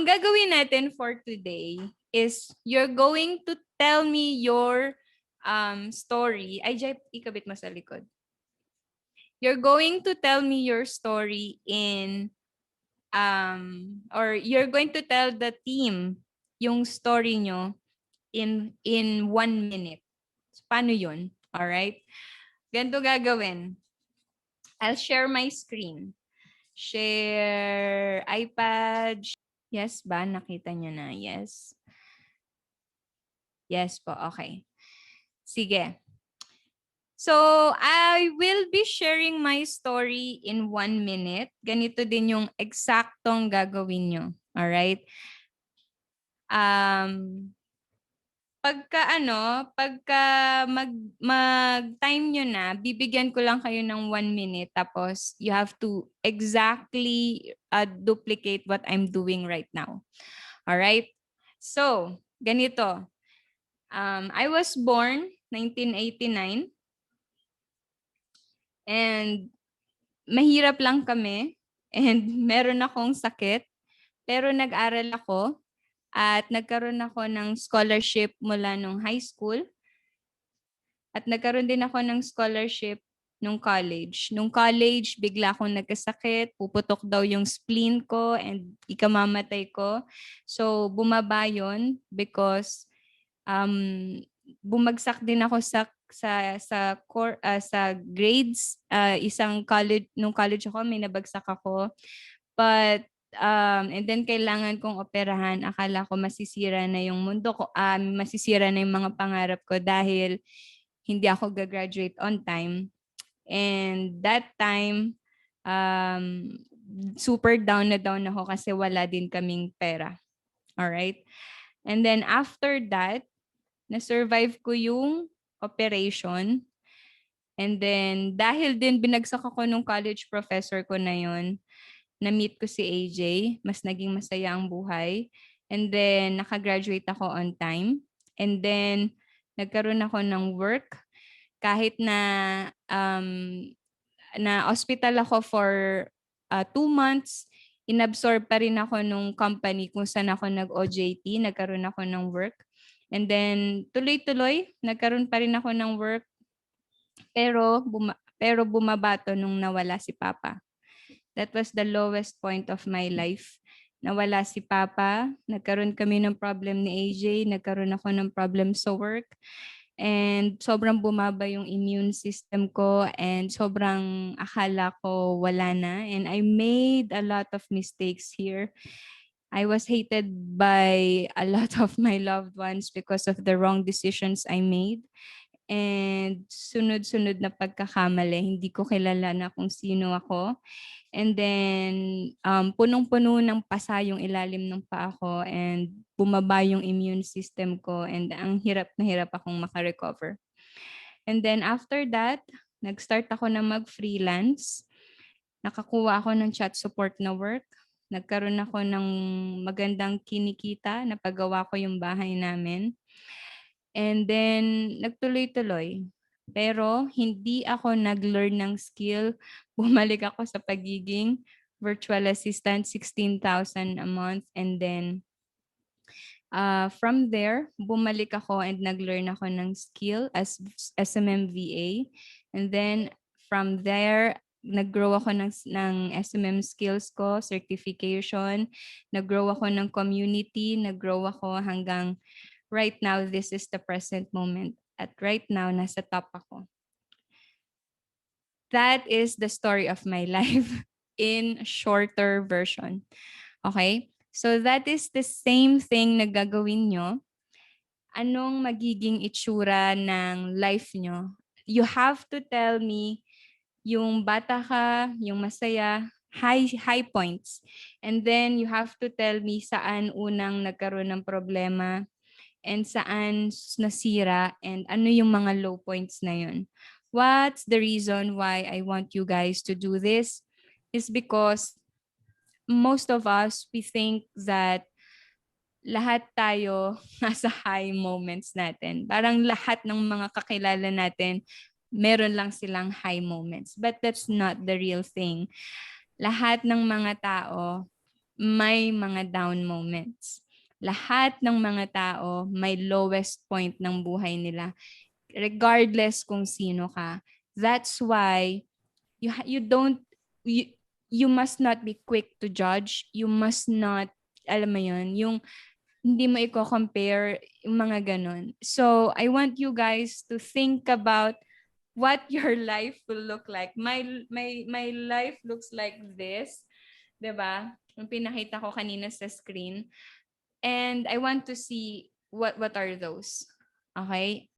ang gagawin natin for today is you're going to tell me your story. Ay, Jai, ikabit mo sa likod. You're going to tell me your story in, or you're going to tell the team yung story nyo in 1 minute. So, paano yun? Alright? Ganito gagawin. I'll share my screen. Share iPad. Yes ba? Nakita nyo na? Yes. Yes po. Okay. Sige. So, I will be sharing my story in 1 minute. Ganito din yung eksaktong gagawin nyo. Alright? Pagka mag-time nyo na, bibigyan ko lang kayo ng 1 minute. Tapos, you have to exactly duplicate what I'm doing right now. Alright? So, ganito. I was born 1989. And mahirap lang kami. And meron akong sakit. Pero nag-aral ako. At nagkaroon ako ng scholarship mula nung high school. At nagkaroon din ako ng scholarship nung college. Nung college, bigla akong nagkasakit. Puputok daw yung spleen ko and ikamamatay ko. So, bumaba yun because bumagsak din ako sa grades. Isang college, nung college ako, may nabagsak ako. But and then kailangan kong operahan. Akala ko masisira na yung mundo ko, masisira na yung mga pangarap ko dahil hindi ako gagraduate on time. And that time, super down na down ako kasi wala din kaming pera. Alright? And then after that, na-survive ko yung operation. And then dahil din binagsak ako nung college professor ko na yun, na-meet ko si AJ, mas naging masaya ang buhay. And then, nakagraduate ako on time. And then, nagkaroon ako ng work. Kahit na hospital ako for 2 months, inabsorb pa rin ako nung company kung saan ako nag-OJT, nagkaroon ako ng work. And then, tuloy-tuloy, nagkaroon pa rin ako ng work. Pero bumaba to nung nawala si Papa. That was the lowest point of my life. Nawala si Papa, nagkaroon kami ng problem ni AJ, nagkaroon ako ng problem sa work, and sobrang bumaba yung immune system ko, and sobrang akala ko wala na, and I made a lot of mistakes here. I was hated by a lot of my loved ones because of the wrong decisions I made. And sunod-sunod na pagkakamali, hindi ko kilala na kung sino ako. And then, punong-puno ng pasa yung ilalim ng paa ko and bumaba yung immune system ko and ang hirap na hirap akong makarecover. And then after that, nag-start ako na mag-freelance. Nakakuha ako ng chat support na work. Nagkaroon ako ng magandang kinikita, napagawa ko yung bahay namin. And then, nagtuloy-tuloy. Pero hindi ako nag-learn ng skill. Bumalik ako sa pagiging virtual assistant, 16,000 a month. And then, from there, bumalik ako and nag-learn ako ng skill as SMM-VA. And then, from there, nag-grow ako ng SMM skills ko, certification. Nag-grow ako ng community. Nag-grow ako hanggang right now, this is the present moment. At right now, nasa top ako. That is the story of my life in shorter version. Okay? So that is the same thing na gagawin nyo. Anong magiging itsura ng life nyo? You have to tell me yung bata ka, yung masaya, high points. And then you have to tell me saan unang nagkaroon ng problema, and saan nasira, and ano yung mga low points na yun. What's the reason why I want you guys to do this? Is because most of us, we think that lahat tayo nasa high moments natin. Parang lahat ng mga kakilala natin, meron lang silang high moments. But that's not the real thing. Lahat ng mga tao, may mga down moments. Lahat ng mga tao may lowest point ng buhay nila, regardless kung sino ka. That's why you don't you, you must not be quick to judge. You must not, alam mo yun, yung hindi mo i-compare yung mga ganun. So, I want you guys to think about what your life will look like. My life looks like this, 'di ba? Yung pinakita ko kanina sa screen. And I want to see what are those. Okay?